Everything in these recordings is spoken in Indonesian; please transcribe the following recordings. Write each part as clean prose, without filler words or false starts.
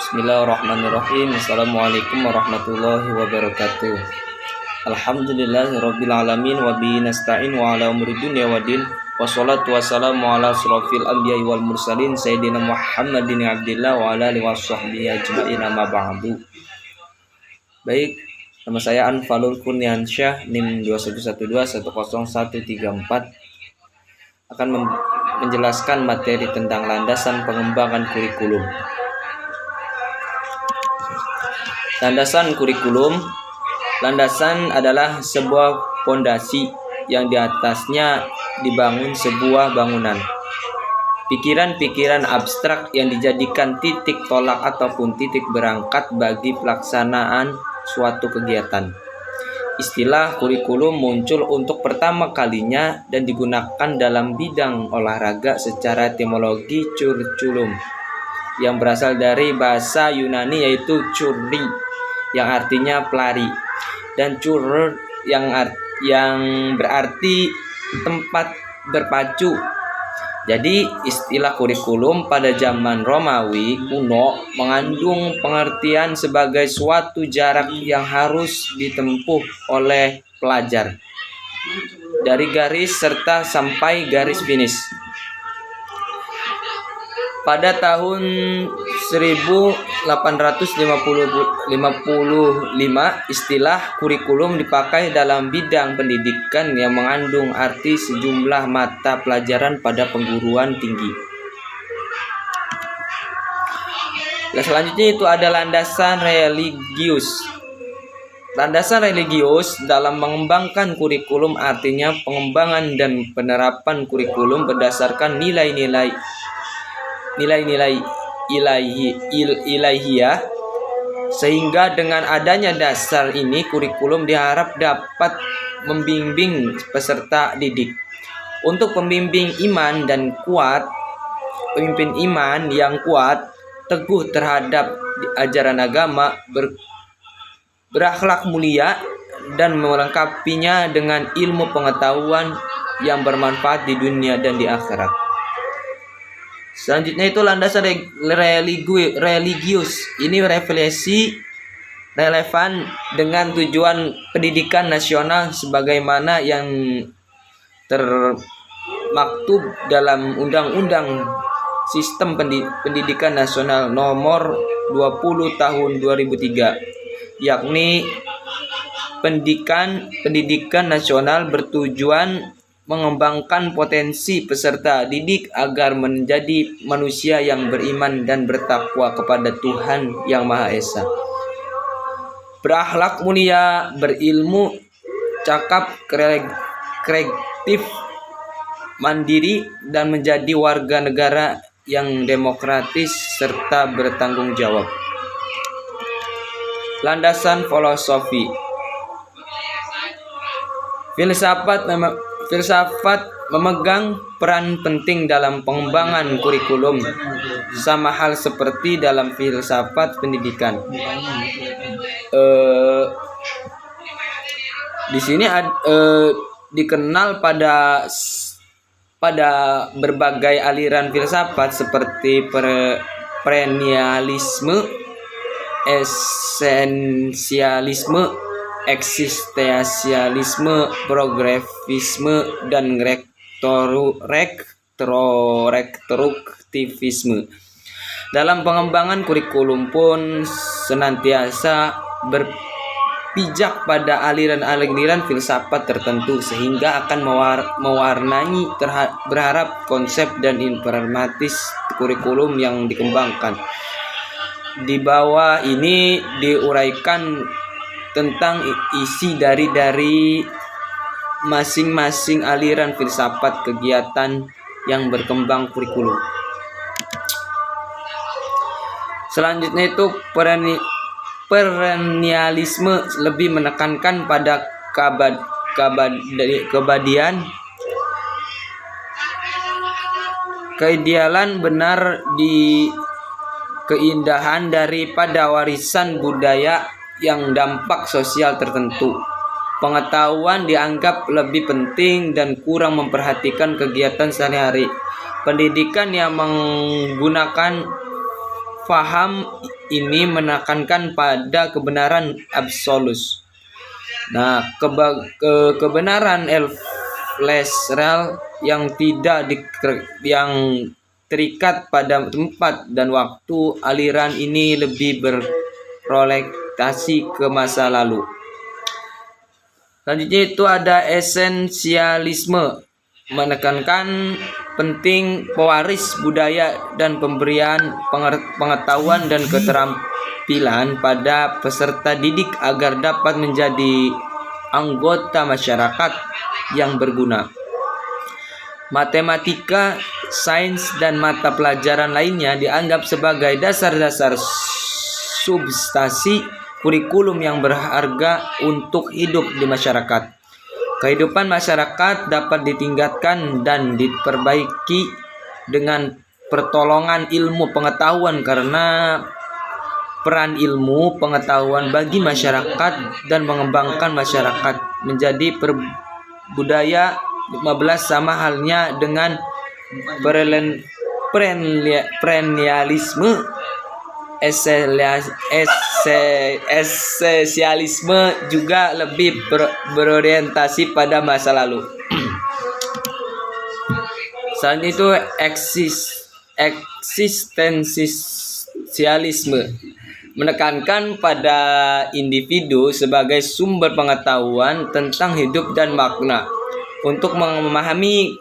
Bismillahirrahmanirrahim. Assalamualaikum warahmatullahi wabarakatuh. Alhamdulillahirabbil alamin wa bihi nasta'in wa ala umuri dunya waddin. Wassalatu wassalamu ala asrofil anbiya'i wal mursalin sayyidina Muhammadin abdillah wa ala alihi washabbihi ajma'in amma ba'du. Baik, nama saya Anfalul Kurniansyah, NIM 2112101134, akan menjelaskan materi tentang landasan pengembangan kurikulum. Landasan kurikulum. Landasan adalah sebuah fondasi yang di atasnya dibangun sebuah bangunan. Pikiran-pikiran abstrak yang dijadikan titik tolak ataupun titik berangkat bagi pelaksanaan suatu kegiatan. Istilah kurikulum muncul untuk pertama kalinya dan digunakan dalam bidang olahraga secara etimologi curriculum, yang berasal dari bahasa Yunani yaitu churi yang artinya pelari, dan chur yang berarti tempat berpacu. Jadi istilah kurikulum pada zaman Romawi kuno mengandung pengertian sebagai suatu jarak yang harus ditempuh oleh pelajar dari garis serta sampai garis finish. Pada tahun 1855, istilah kurikulum dipakai dalam bidang pendidikan yang mengandung arti sejumlah mata pelajaran pada perguruan tinggi. Selanjutnya itu ada landasan religius. Landasan religius dalam mengembangkan kurikulum artinya pengembangan dan penerapan kurikulum berdasarkan nilai-nilai ilahiyah, sehingga dengan adanya dasar ini kurikulum diharap dapat membimbing peserta didik untuk pemimpin iman yang kuat, teguh terhadap ajaran agama, berakhlak mulia, dan melengkapinya dengan ilmu pengetahuan yang bermanfaat di dunia dan di akhirat. Selanjutnya itu landasan religius. Ini refleksi relevan dengan tujuan pendidikan nasional sebagaimana yang termaktub dalam Undang-Undang Sistem Pendidikan Nasional Nomor 20 Tahun 2003, yakni pendidikan nasional bertujuan mengembangkan potensi peserta didik agar menjadi manusia yang beriman dan bertakwa kepada Tuhan Yang Maha Esa, berakhlak mulia, berilmu, cakap, kreatif, mandiri, dan menjadi warga negara yang demokratis serta bertanggung jawab. Landasan filosofi. Filsafat memegang peran penting dalam pengembangan kurikulum, sama hal seperti dalam filsafat pendidikan. Di sini dikenal pada berbagai aliran filsafat seperti perennialisme, esensialisme, eksistensialisme, progresisme, dan retrospektivisme. Dalam pengembangan kurikulum pun senantiasa berpijak pada aliran-aliran filsafat tertentu sehingga akan mewarnai berharap konsep dan informatis kurikulum yang dikembangkan. Di bawah ini diuraikan tentang isi dari masing-masing aliran filsafat kegiatan yang berkembang kurikulum. Selanjutnya itu perennialisme lebih menekankan pada keabadian, keidealan benar di keindahan daripada warisan budaya yang dampak sosial tertentu. Pengetahuan dianggap lebih penting dan kurang memperhatikan kegiatan sehari-hari. Pendidikan yang menggunakan Faham ini menekankan pada kebenaran absolut. Nah, kebenaran real yang yang terikat pada tempat dan waktu. Aliran ini lebih berorientasi ke masa lalu. Selanjutnya itu ada esensialisme, menekankan penting pewaris budaya dan pemberian pengetahuan dan keterampilan pada peserta didik agar dapat menjadi anggota masyarakat yang berguna. Matematika, sains, dan mata pelajaran lainnya dianggap sebagai dasar-dasar substansi kurikulum yang berharga untuk hidup di masyarakat. Kehidupan masyarakat dapat ditingkatkan dan diperbaiki dengan pertolongan ilmu pengetahuan, karena peran ilmu pengetahuan bagi masyarakat dan mengembangkan masyarakat menjadi budaya 15 sama halnya dengan perennialisme. Esensialisme juga lebih berorientasi pada masa lalu. Selanjutnya itu eksistensialisme, menekankan pada individu sebagai sumber pengetahuan tentang hidup dan makna. Untuk memahami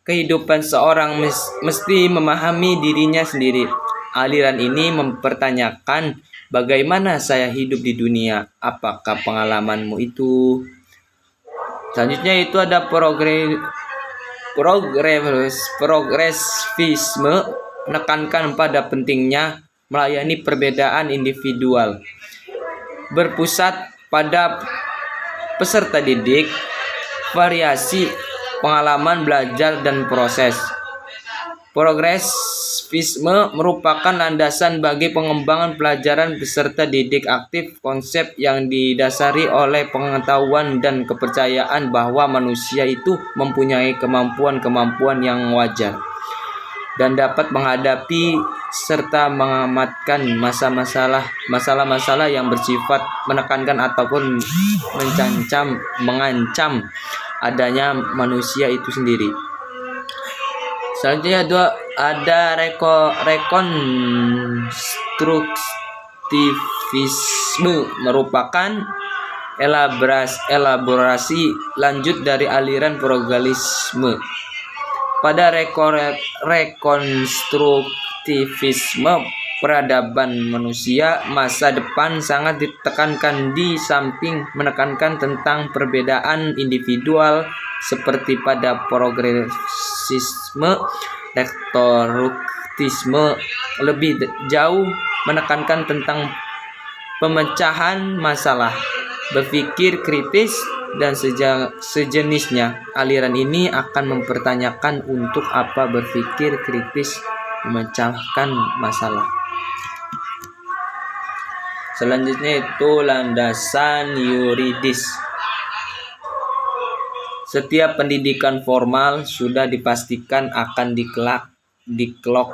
kehidupan seorang mesti memahami dirinya sendiri. Aliran ini mempertanyakan bagaimana saya hidup di dunia, apakah pengalamanmu itu. Selanjutnya itu ada progresivisme, menekankan pada pentingnya melayani perbedaan individual, berpusat pada peserta didik, variasi pengalaman belajar dan proses. Progresivisme merupakan landasan bagi pengembangan pelajaran peserta didik aktif, konsep yang didasari oleh pengetahuan dan kepercayaan bahwa manusia itu mempunyai kemampuan-kemampuan yang wajar dan dapat menghadapi serta mengamatkan masalah-masalah yang bersifat menekankan ataupun mengancam adanya manusia itu sendiri. Selanjutnya ada rekonstruktivisme, merupakan elaborasi lanjut dari aliran progresisme. Pada rekonstruktivisme, peradaban manusia masa depan sangat ditekankan, di samping menekankan tentang perbedaan individual seperti pada progresisme. Rekonstruktivisme lebih jauh menekankan tentang pemecahan masalah, berpikir kritis, dan sejenisnya. Aliran ini akan mempertanyakan untuk apa berpikir kritis memecahkan masalah. Selanjutnya itu landasan yuridis. Setiap pendidikan formal sudah dipastikan akan dikelok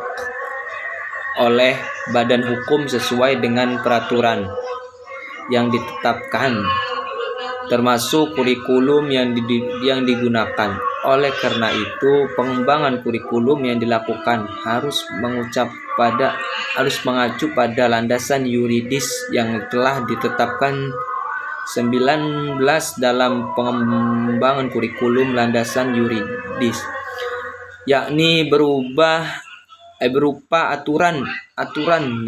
oleh badan hukum sesuai dengan peraturan yang ditetapkan, termasuk kurikulum yang digunakan. Oleh karena itu, pengembangan kurikulum yang dilakukan harus mengacu pada landasan yuridis yang telah ditetapkan 19 dalam pengembangan kurikulum landasan yuridis, yakni berupa aturan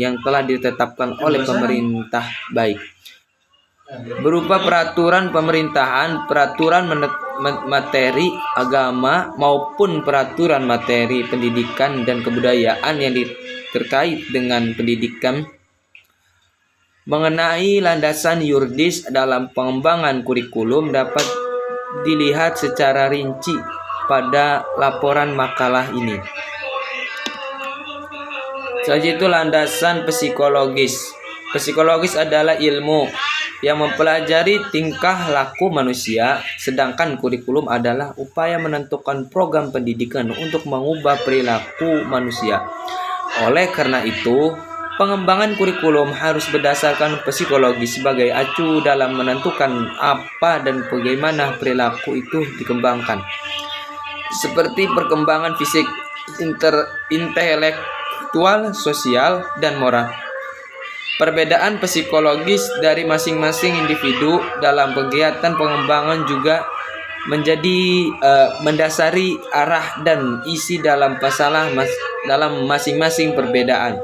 yang telah ditetapkan oleh pemerintah, baik berupa peraturan pemerintahan, peraturan materi agama, maupun peraturan materi pendidikan dan kebudayaan yang terkait dengan pendidikan. Mengenai landasan yuridis dalam pengembangan kurikulum dapat dilihat secara rinci pada laporan makalah ini. Selanjutnya itu landasan psikologis. Psikologis adalah ilmu yang mempelajari tingkah laku manusia, sedangkan kurikulum adalah upaya menentukan program pendidikan untuk mengubah perilaku manusia. Oleh karena itu, pengembangan kurikulum harus berdasarkan psikologi sebagai acu dalam menentukan apa dan bagaimana perilaku itu dikembangkan. Seperti perkembangan fisik, intelektual, sosial, dan moral. Perbedaan psikologis dari masing-masing individu dalam kegiatan pengembangan juga menjadi mendasari arah dan isi dalam dalam masing-masing perbedaan.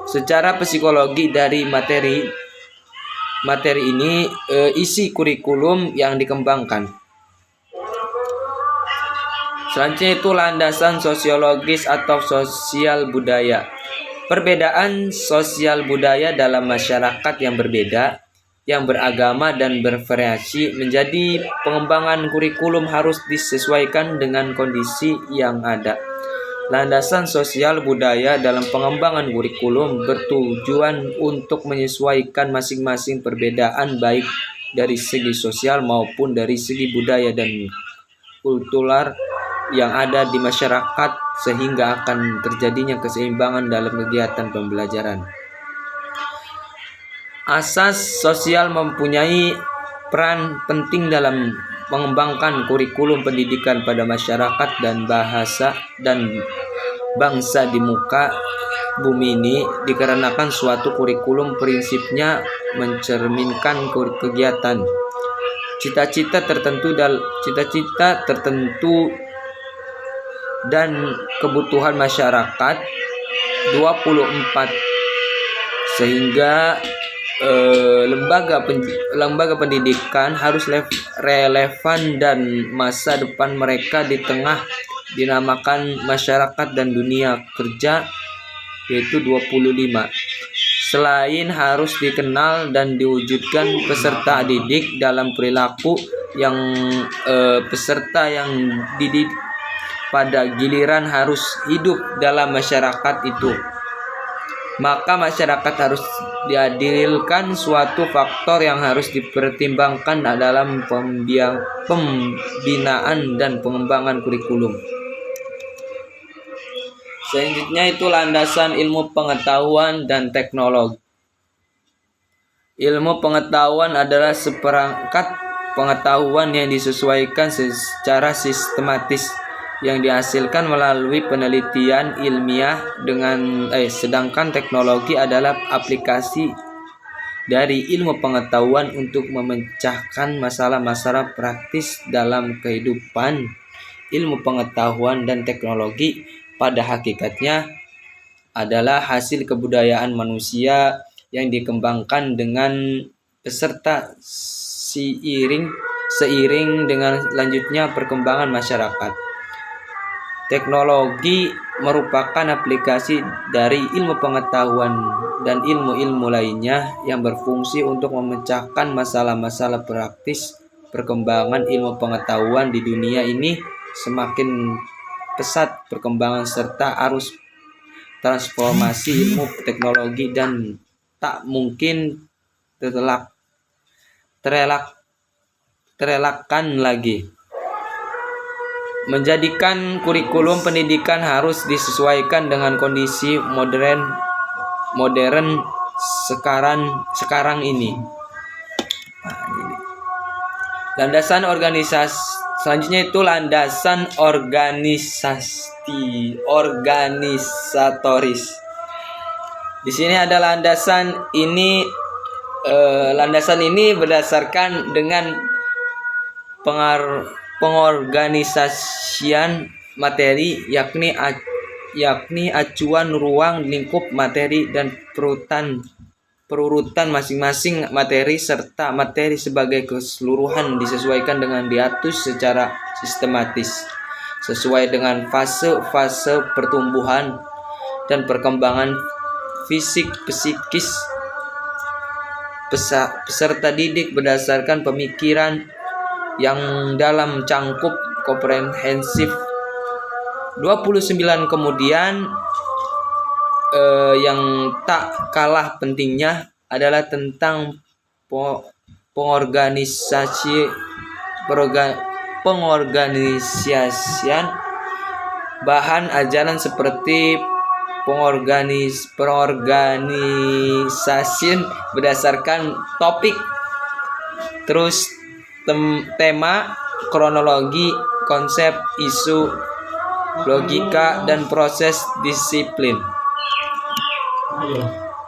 Secara psikologi dari materi ini isi kurikulum yang dikembangkan. Selanjutnya itu landasan sosiologis atau sosial budaya. Perbedaan sosial budaya dalam masyarakat yang berbeda, yang beragama dan bervariasi menjadi pengembangan kurikulum harus disesuaikan dengan kondisi yang ada. Landasan sosial budaya dalam pengembangan kurikulum bertujuan untuk menyesuaikan masing-masing perbedaan baik dari segi sosial maupun dari segi budaya dan kultural yang ada di masyarakat sehingga akan terjadinya keseimbangan dalam kegiatan pembelajaran. Asas sosial mempunyai peran penting dalam mengembangkan kurikulum pendidikan pada masyarakat dan bahasa dan bangsa di muka bumi ini dikarenakan suatu kurikulum prinsipnya mencerminkan kegiatan, cita-cita tertentu dan kebutuhan masyarakat 24 sehingga lembaga pendidikan harus relevan dan masa depan mereka di tengah dinamakan masyarakat dan dunia kerja yaitu 25. Selain harus dikenal dan diwujudkan peserta didik dalam perilaku yang peserta yang dididik pada giliran harus hidup dalam masyarakat itu. Maka masyarakat harus dihadirkan suatu faktor yang harus dipertimbangkan dalam pembinaan dan pengembangan kurikulum. Selanjutnya itu landasan ilmu pengetahuan dan teknologi. Ilmu pengetahuan adalah seperangkat pengetahuan yang disesuaikan secara sistematis yang dihasilkan melalui penelitian ilmiah sedangkan teknologi adalah aplikasi dari ilmu pengetahuan untuk memecahkan masalah-masalah praktis dalam kehidupan. Ilmu pengetahuan dan teknologi pada hakikatnya adalah hasil kebudayaan manusia yang dikembangkan dengan peserta seiring dengan lanjutnya perkembangan masyarakat. Teknologi merupakan aplikasi dari ilmu pengetahuan dan ilmu-ilmu lainnya yang berfungsi untuk memecahkan masalah-masalah praktis. Perkembangan ilmu pengetahuan di dunia ini semakin pesat perkembangan serta arus transformasi ilmu teknologi dan tak mungkin terelakkan lagi. Menjadikan kurikulum pendidikan harus disesuaikan dengan kondisi modern sekarang ini. Landasan organisasi selanjutnya itu landasan organisatoris. Di sini ada landasan ini berdasarkan dengan pengorganisasian materi yakni acuan ruang lingkup materi dan perurutan masing-masing materi serta materi sebagai keseluruhan disesuaikan dengan diatur secara sistematis sesuai dengan fase-fase pertumbuhan dan perkembangan fisik psikis peserta didik berdasarkan pemikiran yang dalam cangkup komprehensif. 29 kemudian yang tak kalah pentingnya adalah tentang pengorganisasian bahan ajaran seperti pengorganisasian berdasarkan topik, terus tema, kronologi, konsep, isu, logika, dan proses disiplin.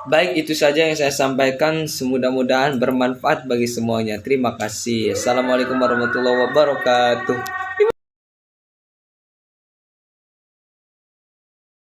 Baik, itu saja yang saya sampaikan. Mudah-mudahan bermanfaat bagi semuanya. Terima kasih. Assalamualaikum warahmatullahi wabarakatuh.